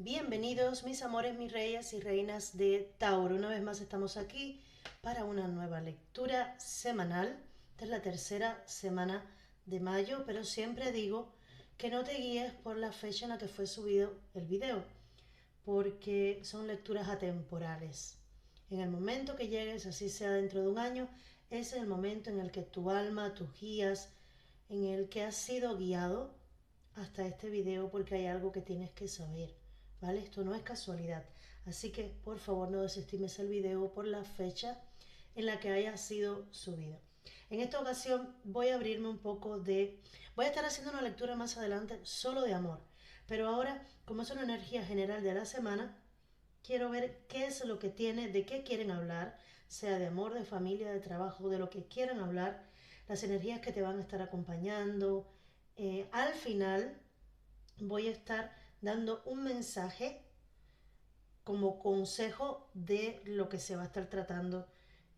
Bienvenidos mis amores, mis reyes y reinas de Tauro. Una vez más estamos aquí para una nueva lectura semanal. Esta es la tercera semana de mayo, pero siempre digo que no te guíes por la fecha en la que fue subido el video, porque son lecturas atemporales. En el momento que llegues, así sea dentro de un año, es el momento en el que tu alma, tus guías, en el que has sido guiado hasta este video, porque hay algo que tienes que saber, ¿vale? Esto no es casualidad. Así que por favor no desestimes el video por la fecha en la que haya sido subido. En esta ocasión voy a abrirme un poco de... Voy a estar haciendo una lectura más adelante solo de amor. Pero ahora, como es una energía general de la semana, quiero ver qué es lo que tiene, de qué quieren hablar, sea de amor, de familia, de trabajo, de lo que quieran hablar, las energías que te van a estar acompañando. Al final voy a estar dando un mensaje como consejo de lo que se va a estar tratando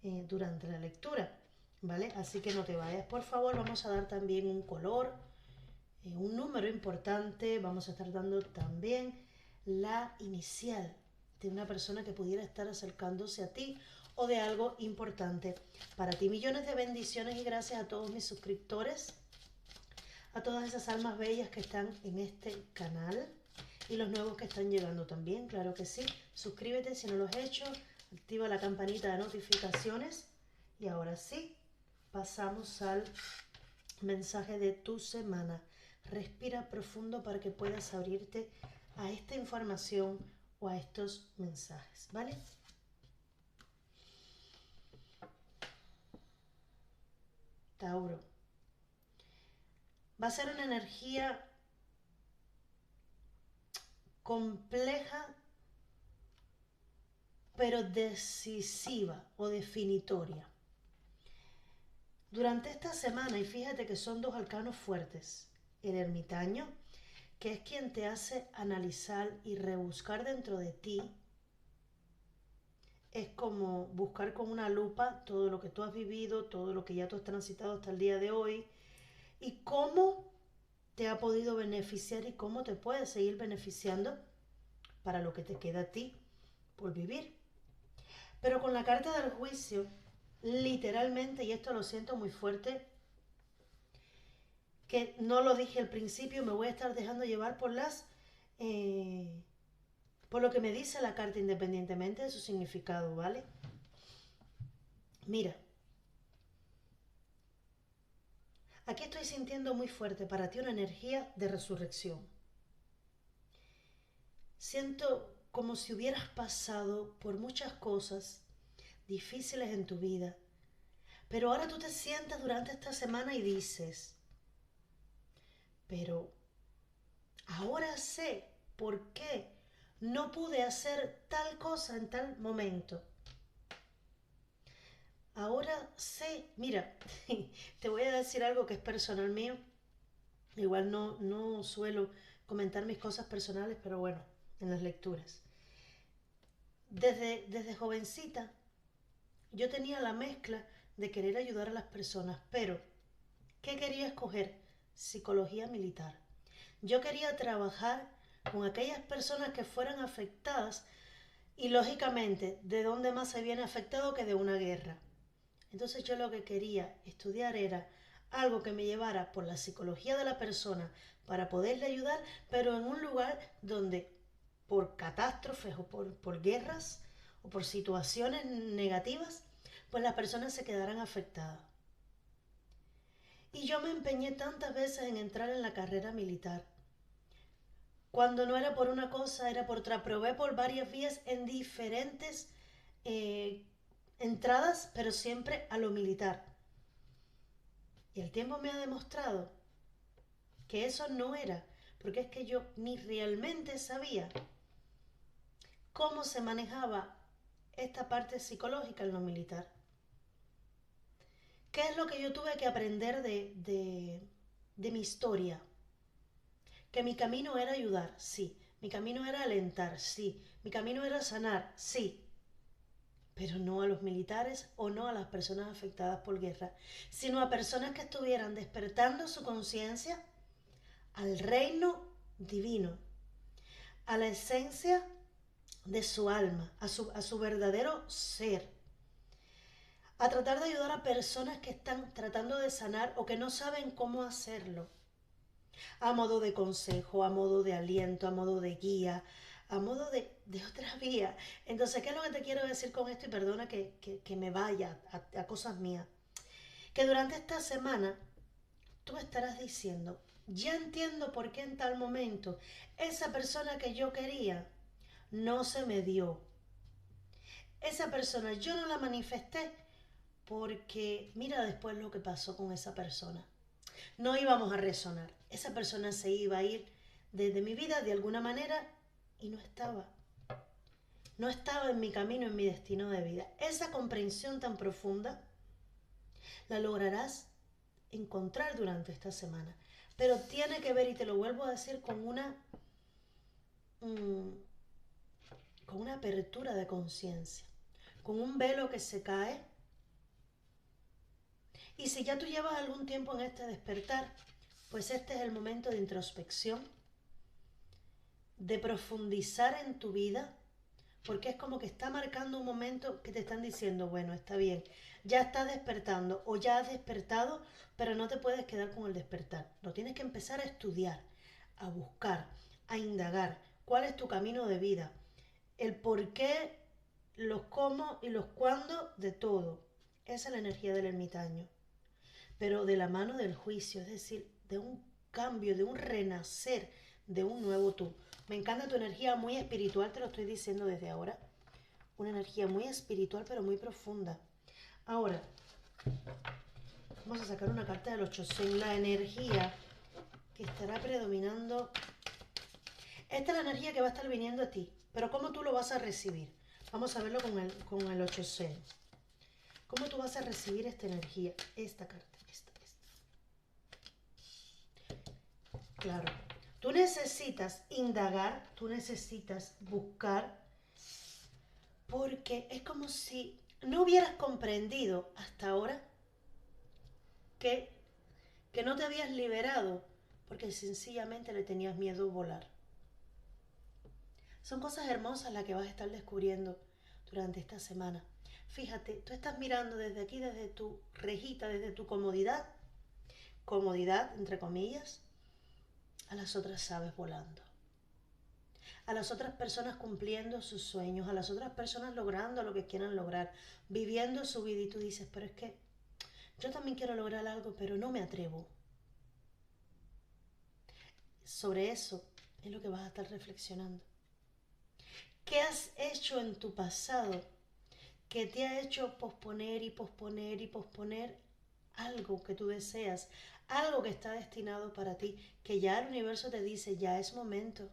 durante la lectura, ¿vale? Así que no te vayas, por favor. Vamos a dar también un color, un número importante. Vamos a estar dando también la inicial de una persona que pudiera estar acercándose a ti o de algo importante para ti. Millones de bendiciones y gracias a todos mis suscriptores, a todas esas almas bellas que están en este canal y los nuevos que están llegando también, claro que sí. Suscríbete si no lo has hecho, activa la campanita de notificaciones y ahora sí, pasamos al mensaje de tu semana. Respira profundo para que puedas abrirte a esta información o a estos mensajes, ¿vale? Tauro. Va a ser una energía compleja pero decisiva o definitoria. Durante esta semana, y fíjate que son dos arcanos fuertes, el ermitaño, que es quien te hace analizar y rebuscar dentro de ti, es como buscar con una lupa todo lo que tú has vivido, todo lo que ya tú has transitado hasta el día de hoy, y cómo te ha podido beneficiar y cómo te puede seguir beneficiando para lo que te queda a ti por vivir. Pero con la carta del juicio, literalmente, y esto lo siento muy fuerte, que no lo dije al principio, me voy a estar dejando llevar por eh, por lo que me dice la carta independientemente de su significado, ¿vale? Mira, aquí estoy sintiendo muy fuerte para ti una energía de resurrección. Siento como si hubieras pasado por muchas cosas difíciles en tu vida, pero ahora tú te sientas durante esta semana y dices, pero ahora sé por qué no pude hacer tal cosa en tal momento. Ahora sé, mira, te voy a decir algo que es personal mío. Igual no suelo comentar mis cosas personales, pero bueno, en las lecturas. Desde jovencita yo tenía la mezcla de querer ayudar a las personas, pero ¿qué quería escoger? Psicología militar. Yo quería trabajar con aquellas personas que fueran afectadas y lógicamente, ¿de dónde más se viene afectado que de una guerra? Entonces yo lo que quería estudiar era algo que me llevara por la psicología de la persona para poderle ayudar, pero en un lugar donde por catástrofes o por guerras o por situaciones negativas, pues las personas se quedaran afectadas. Y yo me empeñé tantas veces en entrar en la carrera militar. Cuando no era por una cosa, era por otra. Probé por varias vías en diferentes eh, entradas, pero siempre a lo militar. Y el tiempo me ha demostrado que eso no era, porque es que yo ni realmente sabía cómo se manejaba esta parte psicológica en lo militar. ¿Qué es lo que yo tuve que aprender de mi historia? Que mi camino era ayudar, sí. Mi camino era alentar, sí. Mi camino era sanar, sí. Pero no a los militares o no a las personas afectadas por guerra, sino a personas que estuvieran despertando su conciencia al reino divino, a la esencia de su alma, a su verdadero ser, a tratar de ayudar a personas que están tratando de sanar o que no saben cómo hacerlo, a modo de consejo, a modo de aliento, a modo de guía, a modo de otra vía. Entonces, ¿qué es lo que te quiero decir con esto? Y perdona que me vaya a cosas mías. Que durante esta semana tú estarás diciendo, ya entiendo por qué en tal momento esa persona que yo quería no se me dio. Esa persona yo no la manifesté porque mira después lo que pasó con esa persona. No íbamos a resonar. Esa persona se iba a ir de mi vida de alguna manera y no estaba. No estaba en mi camino, en mi destino de vida. Esa comprensión tan profunda la lograrás encontrar durante esta semana. Pero tiene que ver, y te lo vuelvo a decir, con una apertura de conciencia, con un velo que se cae. Y si ya tú llevas algún tiempo en este despertar, pues este es el momento de introspección, de profundizar en tu vida, porque es como que está marcando un momento que te están diciendo, bueno, está bien, ya estás despertando o ya has despertado, pero no te puedes quedar con el despertar. Lo tienes que empezar a estudiar, a buscar, a indagar cuál es tu camino de vida, el por qué, los cómo y los cuándo de todo. Esa es la energía del ermitaño, pero de la mano del juicio, es decir, de un cambio, de un renacer, de un nuevo tú. Me encanta tu energía muy espiritual, te lo estoy diciendo desde ahora. Una energía muy espiritual, pero muy profunda. Ahora, vamos a sacar una carta del 8, la energía que estará predominando. Esta es la energía que va a estar viniendo a ti, pero ¿cómo tú lo vas a recibir? Vamos a verlo con el 8. ¿Cómo tú vas a recibir esta energía? Esta carta, esta. Claro. Tú necesitas indagar, tú necesitas buscar, porque es como si no hubieras comprendido hasta ahora que, que no te habías liberado, porque sencillamente le tenías miedo a volar. Son cosas hermosas las que vas a estar descubriendo durante esta semana. Fíjate, tú estás mirando desde aquí, desde tu rejita, desde tu comodidad, entre comillas, a las otras aves volando, a las otras personas cumpliendo sus sueños, a las otras personas logrando lo que quieran lograr, viviendo su vida, y tú dices, pero es que yo también quiero lograr algo, pero no me atrevo. Sobre eso es lo que vas a estar reflexionando. ¿Qué has hecho en tu pasado que te ha hecho posponer y posponer y posponer algo que tú deseas, algo que está destinado para ti, que ya el universo te dice, ya es momento?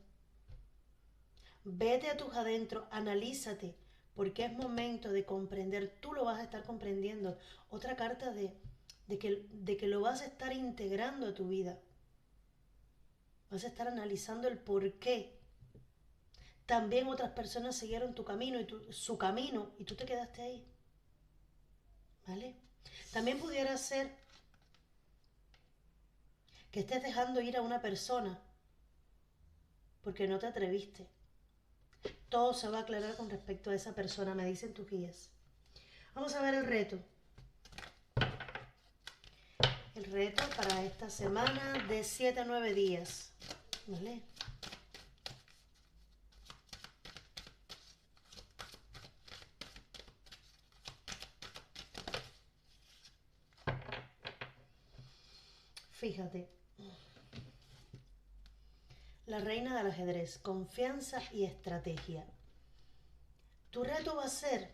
Vete a tus adentros, analízate, porque es momento de comprender. Tú lo vas a estar comprendiendo. Otra carta de que lo vas a estar integrando a tu vida. Vas a estar analizando el por qué. También otras personas siguieron tu camino su camino y tú te quedaste ahí. ¿Vale? También pudiera ser que estés dejando ir a una persona porque no te atreviste. Todo se va a aclarar con respecto a esa persona, me dicen tus guías. Vamos a ver el reto. El reto para esta semana de 7 a 9 días. ¿Vale? Fíjate. La reina del ajedrez, confianza y estrategia. Tu reto va a ser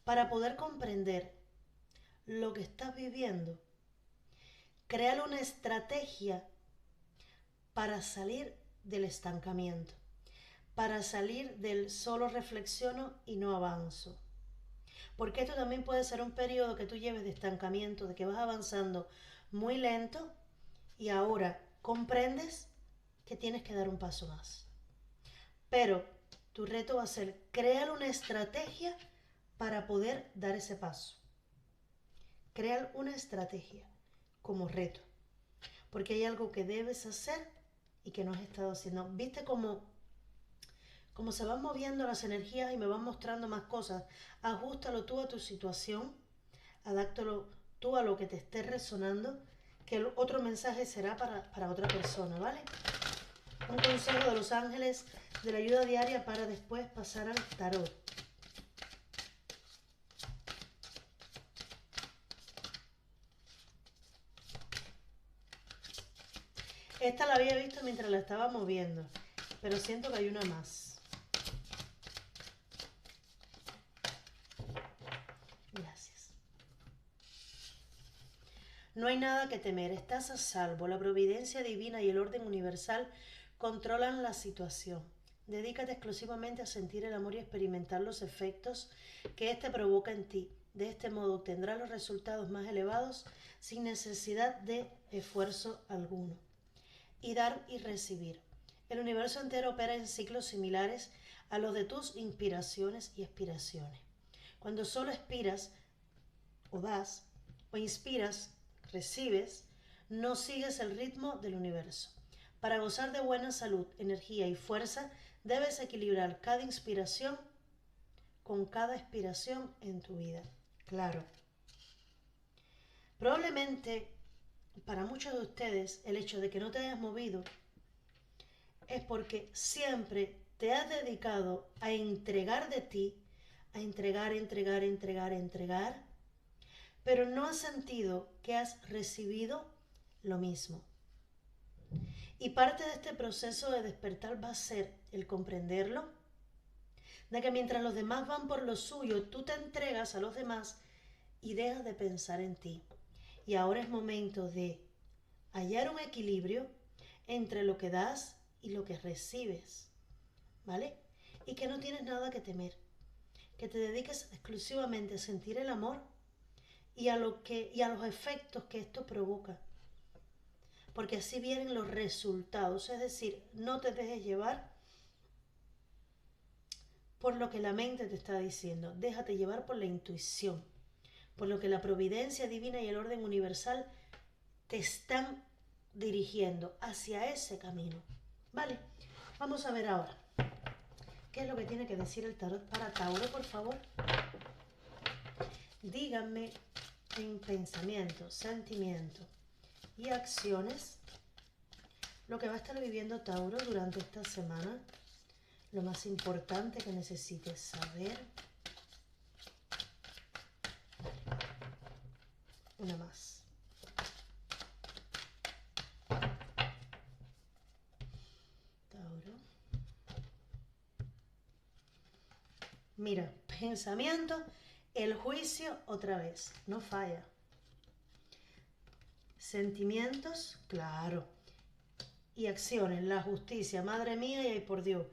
para poder comprender lo que estás viviendo, crear una estrategia para salir del estancamiento, para salir del solo reflexiono y no avanzo. Porque esto también puede ser un periodo que tú lleves de estancamiento, de que vas avanzando muy lento y ahora comprendes que tienes que dar un paso más. Pero tu reto va a ser crear una estrategia para poder dar ese paso. Crear una estrategia como reto. Porque hay algo que debes hacer y que no has estado haciendo. ¿Viste cómo se van moviendo las energías y me van mostrando más cosas? Ajústalo tú a tu situación, adáptalo tú a lo que te esté resonando, que el otro mensaje será para otra persona, ¿vale? Un consejo de los ángeles de la ayuda diaria para después pasar al tarot. Esta la había visto mientras la estaba moviendo, pero siento que hay una más. Gracias. No hay nada que temer, estás a salvo. La providencia divina y el orden universal controlan la situación. Dedícate exclusivamente a sentir el amor y experimentar los efectos que éste provoca en ti. De este modo obtendrás los resultados más elevados sin necesidad de esfuerzo alguno. Y dar y recibir. El universo entero opera en ciclos similares a los de tus inspiraciones y expiraciones. Cuando solo expiras o das o inspiras, recibes, no sigues el ritmo del universo. Para gozar de buena salud, energía y fuerza, debes equilibrar cada inspiración con cada expiración en tu vida. Claro. Probablemente para muchos de ustedes el hecho de que no te hayas movido es porque siempre te has dedicado a entregar de ti, a entregar, pero no has sentido que has recibido lo mismo. Y parte de este proceso de despertar va a ser el comprenderlo, de que mientras los demás van por lo suyo, tú te entregas a los demás y dejas de pensar en ti. Y ahora es momento de hallar un equilibrio entre lo que das y lo que recibes, ¿vale? Y que no tienes nada que temer, que te dediques exclusivamente a sentir el amor y a los efectos que esto provoca, porque así vienen los resultados. Es decir, no te dejes llevar por lo que la mente te está diciendo, déjate llevar por la intuición, por lo que la providencia divina y el orden universal te están dirigiendo hacia ese camino. Vale, vamos a ver ahora qué es lo que tiene que decir el tarot para Tauro, por favor. Díganme en pensamiento, sentimiento y acciones lo que va a estar viviendo Tauro durante esta semana, lo más importante que necesites saber. Una más. Tauro. Mira, pensamiento, el juicio otra vez, no falla. Sentimientos, claro. Y acciones, la justicia, madre mía y ay por Dios.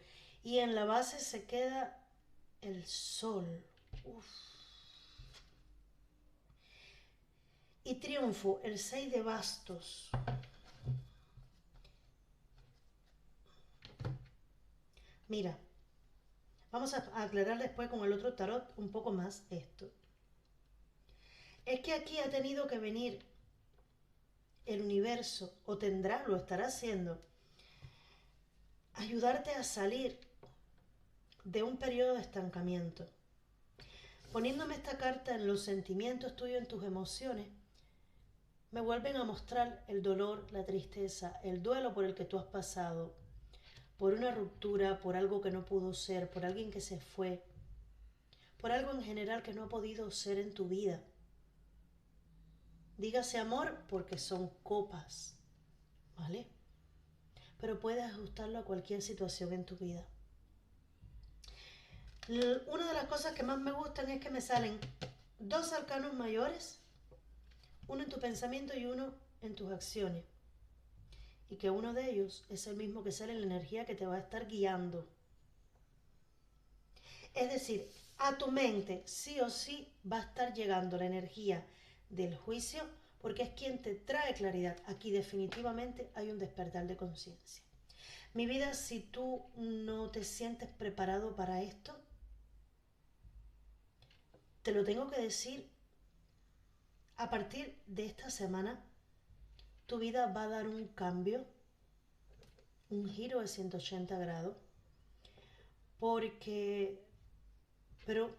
Y en la base se queda el sol. Uf. Y triunfo, el 6 de bastos. Mira, vamos a aclarar después con el otro tarot un poco más esto. Es que aquí ha tenido que venir el universo, o tendrá, lo estará haciendo, ayudarte a salir de un periodo de estancamiento. Poniéndome esta carta en los sentimientos tuyos, en tus emociones, me vuelven a mostrar el dolor, la tristeza, el duelo por el que tú has pasado, por una ruptura, por algo que no pudo ser, por alguien que se fue, por algo en general que no ha podido ser en tu vida. Dígase amor porque son copas, ¿vale? Pero puedes ajustarlo a cualquier situación en tu vida. Una de las cosas que más me gustan es que me salen dos arcanos mayores, uno en tu pensamiento y uno en tus acciones. Y que uno de ellos es el mismo que sale en la energía que te va a estar guiando. Es decir, a tu mente sí o sí va a estar llegando la energía del juicio, porque es quien te trae claridad. Aquí definitivamente hay un despertar de conciencia. Mi vida, si tú no te sientes preparado para esto, te lo tengo que decir, a partir de esta semana, tu vida va a dar un cambio un giro de 180 grados, porque, pero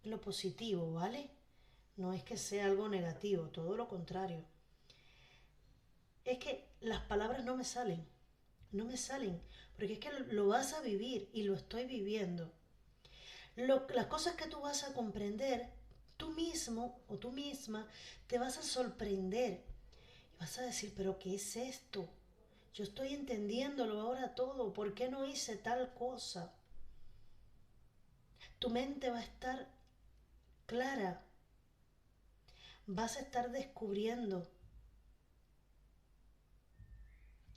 lo positivo, ¿vale? No es que sea algo negativo, todo lo contrario. Es que las palabras no me salen, no me salen, porque es que lo vas a vivir y lo estoy viviendo. Las cosas que tú vas a comprender, tú mismo o tú misma te vas a sorprender y vas a decir, pero ¿qué es esto? Yo estoy entendiéndolo ahora todo, ¿por qué no hice tal cosa? Tu mente va a estar clara, vas a estar descubriendo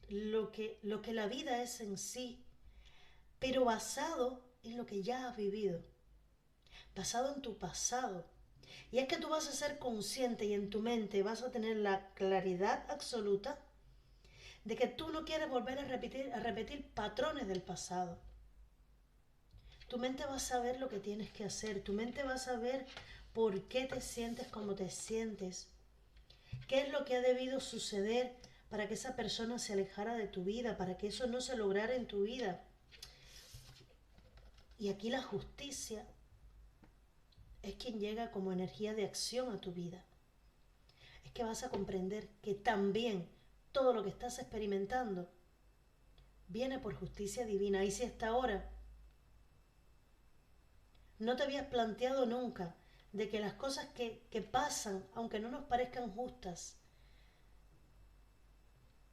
lo que la vida es en sí, pero basado en lo que ya has vivido, basado en tu pasado. Y es que tú vas a ser consciente y en tu mente vas a tener la claridad absoluta de que tú no quieres volver a repetir patrones del pasado. Tu mente va a saber lo que tienes que hacer, tu mente va a saber por qué te sientes como te sientes, qué es lo que ha debido suceder para que esa persona se alejara de tu vida, para que eso no se lograra en tu vida. Y aquí la justicia es quien llega como energía de acción a tu vida. Es que vas a comprender que también todo lo que estás experimentando viene por justicia divina. Y si hasta ahora no te habías planteado nunca de que las cosas que pasan, aunque no nos parezcan justas,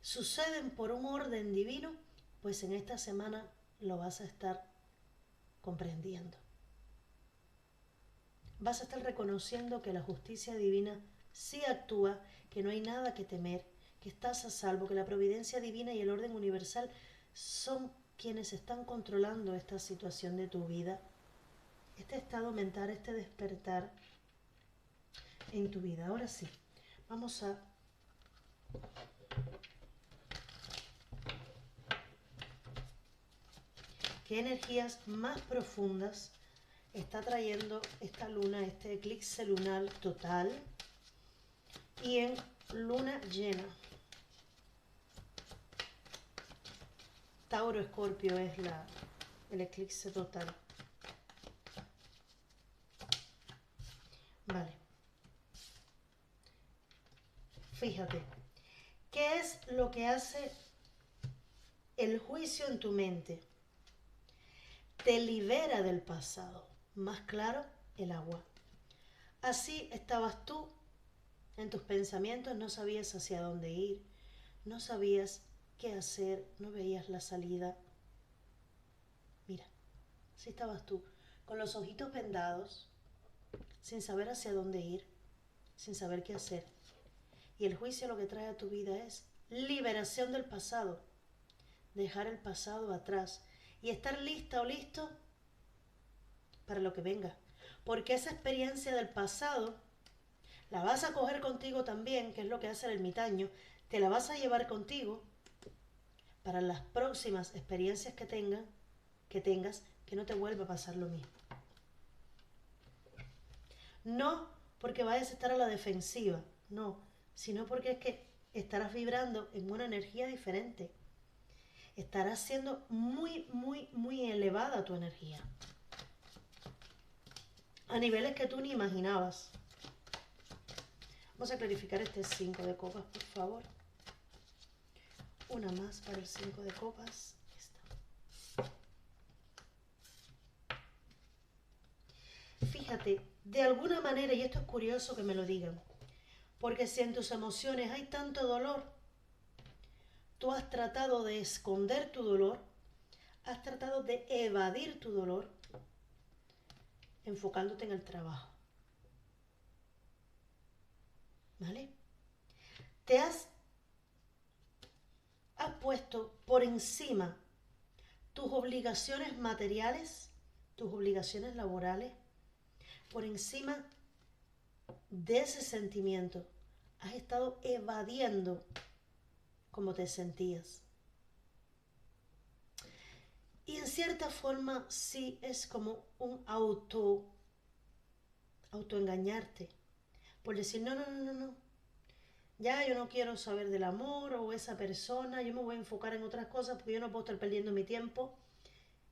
suceden por un orden divino, pues en esta semana lo vas a estar comprendiendo. Vas a estar reconociendo que la justicia divina sí actúa, que no hay nada que temer, que estás a salvo, que la providencia divina y el orden universal son quienes están controlando esta situación de tu vida, este estado mental, este despertar en tu vida. Ahora sí, vamos a qué energías más profundas está trayendo esta luna, este eclipse lunar total y en luna llena. Tauro Escorpio es el eclipse total. Vale. Fíjate, ¿qué es lo que hace el juicio en tu mente? Te libera del pasado. Más claro, el agua. Así estabas tú en tus pensamientos, no sabías hacia dónde ir, no sabías qué hacer, no veías la salida. Mira, así estabas tú, con los ojitos vendados, sin saber hacia dónde ir, sin saber qué hacer. Y el juicio lo que trae a tu vida es liberación del pasado, dejar el pasado atrás y estar lista o listo para lo que venga. Porque esa experiencia del pasado la vas a coger contigo también, que es lo que hace el ermitaño, te la vas a llevar contigo para las próximas experiencias que tengas, que no te vuelva a pasar lo mismo. No porque vayas a estar a la defensiva, no, sino porque es que estarás vibrando en una energía diferente. Estarás siendo muy, muy, muy elevada tu energía. A niveles que tú ni imaginabas. Vamos a clarificar este 5 de copas, por favor. Una más para el 5 de copas. Fíjate, de alguna manera, y esto es curioso que me lo digan, porque si en tus emociones hay tanto dolor, tú has tratado de esconder tu dolor, has tratado de evadir tu dolor, enfocándote en el trabajo. ¿Vale? Te has puesto por encima tus obligaciones materiales, tus obligaciones laborales, por encima de ese sentimiento. Has estado evadiendo cómo te sentías. Y en cierta forma sí es como un autoengañarte. Por decir, no. Ya yo no quiero saber del amor o esa persona, yo me voy a enfocar en otras cosas porque yo no puedo estar perdiendo mi tiempo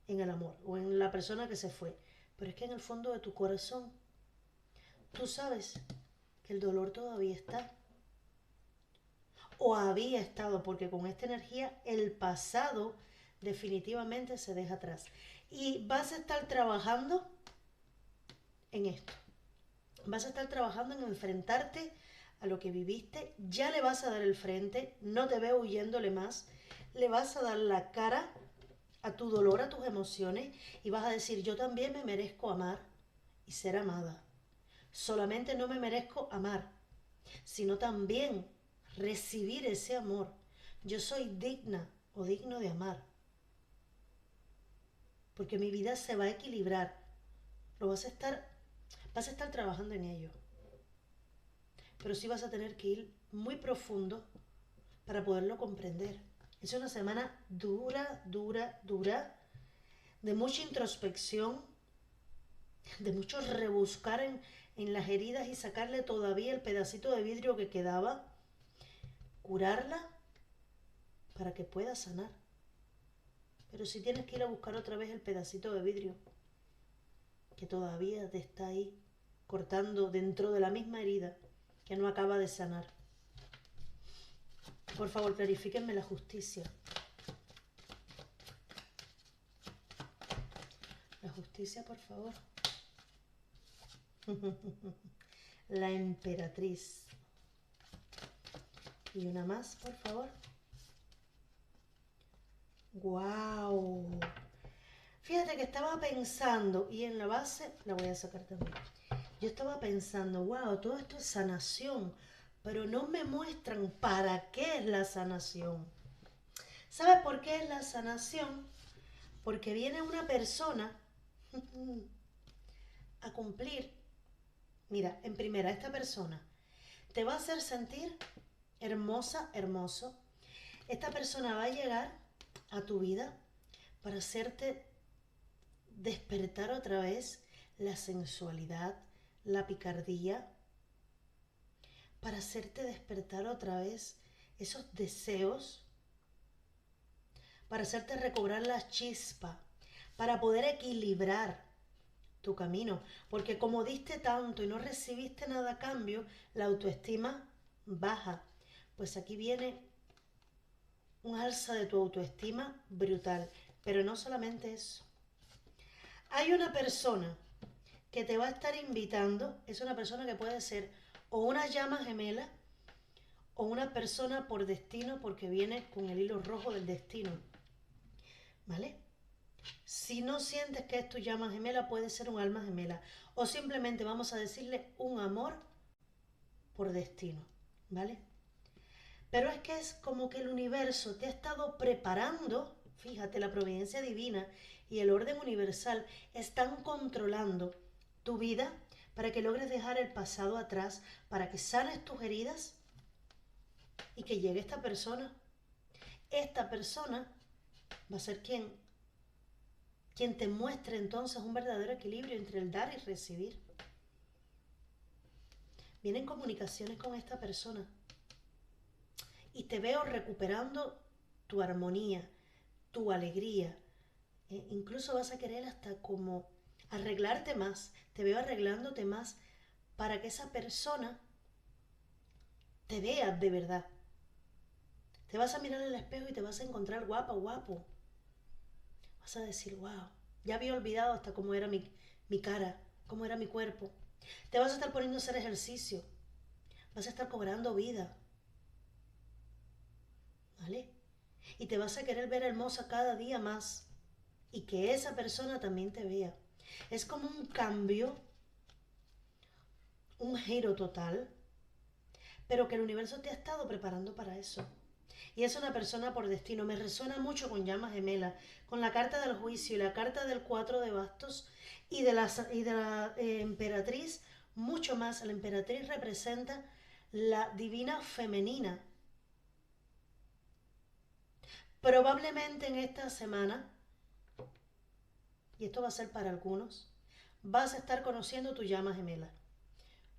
en el amor o en la persona que se fue. Pero es que en el fondo de tu corazón, tú sabes que el dolor todavía está. O había estado, porque con esta energía el pasado definitivamente se deja atrás. Y vas a estar trabajando en esto. Vas a estar trabajando en enfrentarte a lo que viviste. Ya le vas a dar el frente. No te veo huyéndole más. Le vas a dar la cara a tu dolor, a tus emociones. Y vas a decir, yo también me merezco amar y ser amada. Solamente no me merezco amar, sino también recibir ese amor. Yo soy digna o digno de amar, porque mi vida se va a equilibrar. Lo vas a estar trabajando en ello, pero sí vas a tener que ir muy profundo para poderlo comprender. Es una semana dura, dura, dura, de mucha introspección, de mucho rebuscar en las heridas y sacarle todavía el pedacito de vidrio que quedaba, curarla para que pueda sanar. Pero si tienes que ir a buscar otra vez el pedacito de vidrio que todavía te está ahí cortando dentro de la misma herida que no acaba de sanar. Por favor, clarifíquenme la justicia. La justicia, por favor. La emperatriz. Y una más, por favor. ¡Guau! Fíjate que estaba pensando, y en la base la voy a sacar también. Yo estaba pensando, wow, todo esto es sanación, pero no me muestran para qué es la sanación. ¿Sabes por qué es la sanación? Porque viene una persona a cumplir. Mira, en primera, esta persona te va a hacer sentir hermosa, hermoso. Esta persona va a llegar a tu vida para hacerte despertar otra vez la sensualidad, la picardía, para hacerte despertar otra vez esos deseos, para hacerte recobrar la chispa, para poder equilibrar tu camino. Porque como diste tanto y no recibiste nada a cambio, la autoestima baja. Pues aquí viene un alza de tu autoestima brutal. Pero no solamente eso. Hay una persona que te va a estar invitando, es una persona que puede ser o una llama gemela o una persona por destino porque viene con el hilo rojo del destino. ¿Vale? Si no sientes que es tu llama gemela, puede ser un alma gemela. O simplemente vamos a decirle un amor por destino. ¿Vale? Pero es que es como que el universo te ha estado preparando, fíjate, la providencia divina y el orden universal están controlando tu vida para que logres dejar el pasado atrás, para que sanes tus heridas y que llegue esta persona. Esta persona va a ser quien te muestre entonces un verdadero equilibrio entre el dar y recibir. Vienen comunicaciones con esta persona y te veo recuperando tu armonía, tu alegría. Incluso vas a querer hasta como arreglarte más. Te veo arreglándote más para que esa persona te vea de verdad. Te vas a mirar en el espejo y te vas a encontrar guapa, guapo. Vas a decir, wow, ya había olvidado hasta cómo era mi cara, cómo era mi cuerpo. Te vas a estar poniendo a hacer ejercicio. Vas a estar cobrando vida. ¿Vale? Y te vas a querer ver hermosa cada día más. Y que esa persona también te vea. Es como un cambio, un giro total, pero que el universo te ha estado preparando para eso. Y es una persona por destino. Me resuena mucho con llama gemela, con la carta del juicio y la carta del 4 de bastos y de la emperatriz, mucho más. La emperatriz representa la divina femenina. Probablemente en esta semana, y esto va a ser para algunos, vas a estar conociendo tu llama gemela.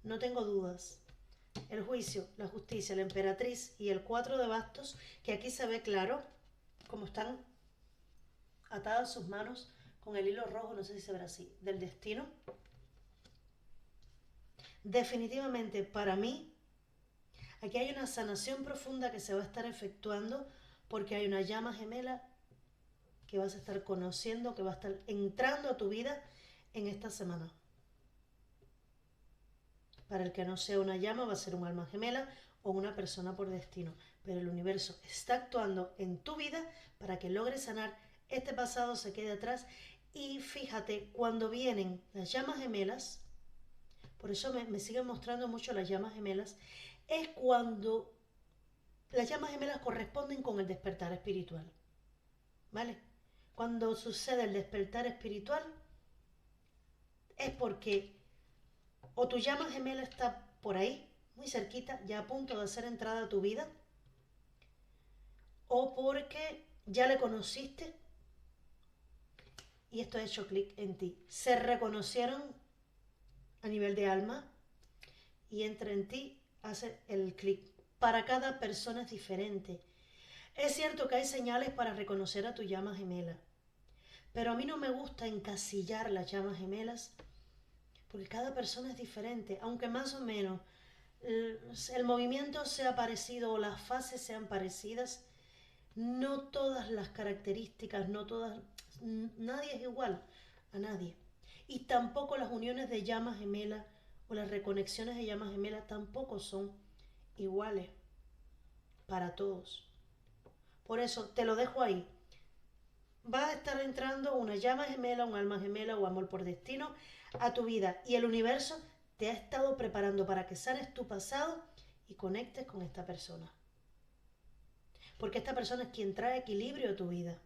No tengo dudas. el juicio, la justicia, la emperatriz y el 4 de bastos, que aquí se ve claro cómo están atadas sus manos con el hilo rojo, no sé si se verá así, del destino. Definitivamente para mí, aquí hay una sanación profunda que se va a estar efectuando porque hay una llama gemela que vas a estar conociendo, que va a estar entrando a tu vida en esta semana. Para el que no sea una llama, va a ser un alma gemela o una persona por destino. Pero el universo está actuando en tu vida para que logres sanar, este pasado se quede atrás. Y fíjate, cuando vienen las llamas gemelas, por eso me siguen mostrando mucho las llamas gemelas, es cuando las llamas gemelas corresponden con el despertar espiritual. ¿Vale? Cuando sucede el despertar espiritual es porque o tu llama gemela está por ahí, muy cerquita, ya a punto de hacer entrada a tu vida, o porque ya le conociste y esto ha hecho clic en ti. Se reconocieron a nivel de alma y entra en ti, hace el clic. Para cada persona es diferente. Es cierto que hay señales para reconocer a tu llama gemela, pero a mí no me gusta encasillar las llamas gemelas porque cada persona es diferente, aunque más o menos el movimiento sea parecido o las fases sean parecidas, no todas las características, no todas, nadie es igual a nadie. Y tampoco las uniones de llamas gemelas o las reconexiones de llamas gemelas tampoco son iguales para todos. Por eso te lo dejo ahí. Va a estar entrando una llama gemela, un alma gemela o amor por destino a tu vida y el universo te ha estado preparando para que sanes tu pasado y conectes con esta persona. Porque esta persona es quien trae equilibrio a tu vida.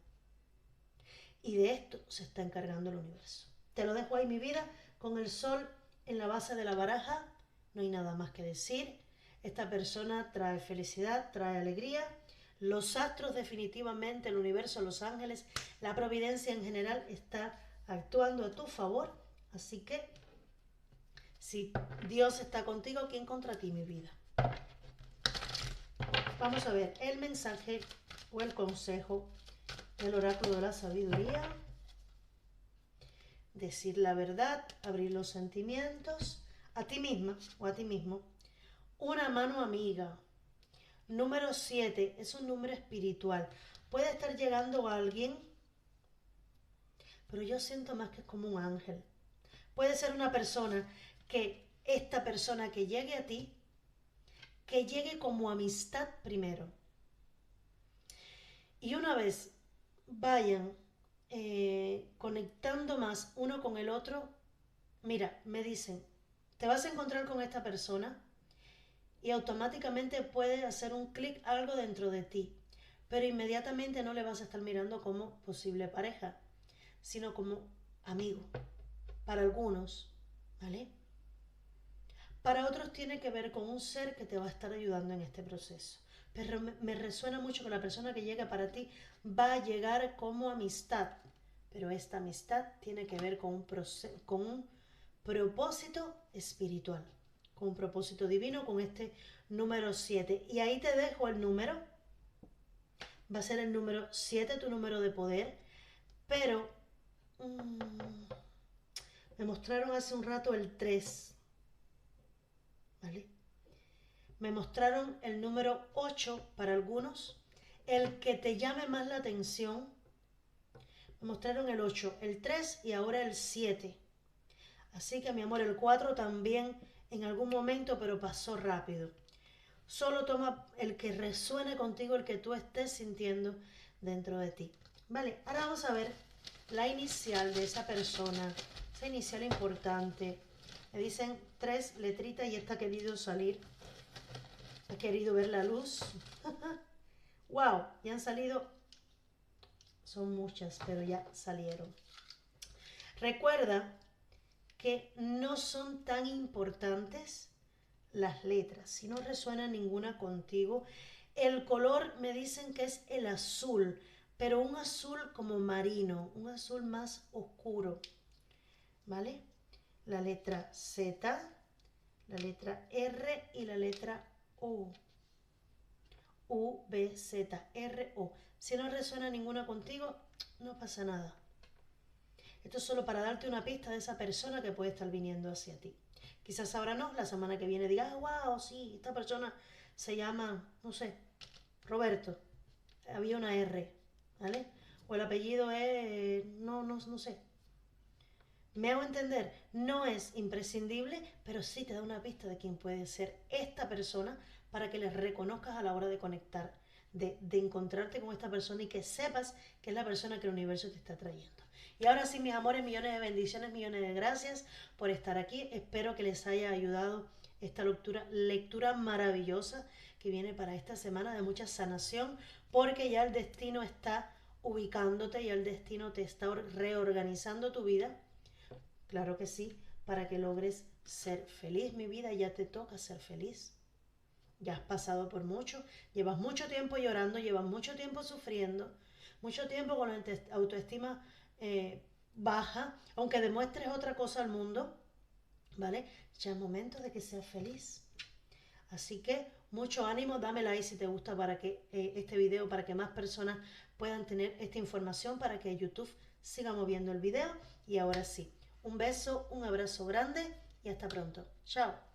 Y de esto se está encargando el universo. Te lo dejo ahí, mi vida, con el sol en la base de la baraja. No hay nada más que decir. Esta persona trae felicidad, trae alegría. Los astros definitivamente, el universo, los ángeles, la providencia en general está actuando a tu favor. Así que, si Dios está contigo, ¿quién contra ti, mi vida? Vamos a ver el mensaje o el consejo del oráculo de la sabiduría. Decir la verdad, abrir los sentimientos, a ti misma o a ti mismo. Una mano amiga. Número 7, es un número espiritual. Puede estar llegando a alguien, pero yo siento más que es como un ángel. Puede ser una persona que, esta persona que llegue a ti, que llegue como amistad primero. Y una vez vayan conectando más uno con el otro, mira, me dicen, te vas a encontrar con esta persona y automáticamente puede hacer un clic algo dentro de ti, pero inmediatamente no le vas a estar mirando como posible pareja, sino como amigo, para algunos, ¿vale? Para otros tiene que ver con un ser que te va a estar ayudando en este proceso. Pero me resuena mucho que la persona que llega para ti va a llegar como amistad, pero esta amistad tiene que ver con un propósito espiritual, con un propósito divino, con este número 7. Y ahí te dejo el número. Va a ser el número 7, tu número de poder, pero me mostraron hace un rato el 3, ¿vale? Me mostraron el número 8 para algunos, el que te llame más la atención. Me mostraron el 8, el 3 y ahora el 7. Así que mi amor, el 4 también en algún momento, pero pasó rápido. Solo toma el que resuene contigo, el que tú estés sintiendo dentro de ti. Vale, ahora vamos a ver la inicial de esa persona, esa inicial importante. Me dicen 3 letritas y esta ha querido salir, ha querido ver la luz. ¡Wow! Ya han salido, son muchas, pero ya salieron. Recuerda que no son tan importantes las letras, si no resuena ninguna contigo. El color me dicen que es el azul, pero un azul como marino, un azul más oscuro, ¿vale? La letra Z, la letra R y la letra O. U, B, Z, R, O. Si no resuena ninguna contigo, no pasa nada. Esto es solo para darte una pista de esa persona que puede estar viniendo hacia ti. Quizás ahora no, la semana que viene digas, wow, sí, esta persona se llama, no sé, Roberto. Había una R, ¿vale? O el apellido es, no sé. Me hago entender, no es imprescindible, pero sí te da una pista de quién puede ser esta persona para que les reconozcas a la hora de conectar, de encontrarte con esta persona y que sepas que es la persona que el universo te está trayendo. Y ahora sí, mis amores, millones de bendiciones, millones de gracias por estar aquí. Espero que les haya ayudado esta lectura maravillosa que viene para esta semana de mucha sanación, porque ya el destino está ubicándote, ya el destino te está reorganizando tu vida. Claro que sí, para que logres ser feliz, mi vida, ya te toca ser feliz. Ya has pasado por mucho, llevas mucho tiempo llorando, llevas mucho tiempo sufriendo, mucho tiempo con la autoestima baja, aunque demuestres otra cosa al mundo, ¿vale? Ya es momento de que seas feliz. Así que mucho ánimo, dame like si te gusta para que este video, para que más personas puedan tener esta información, para que YouTube siga moviendo el video. Y ahora sí, un beso, un abrazo grande y hasta pronto. Chao.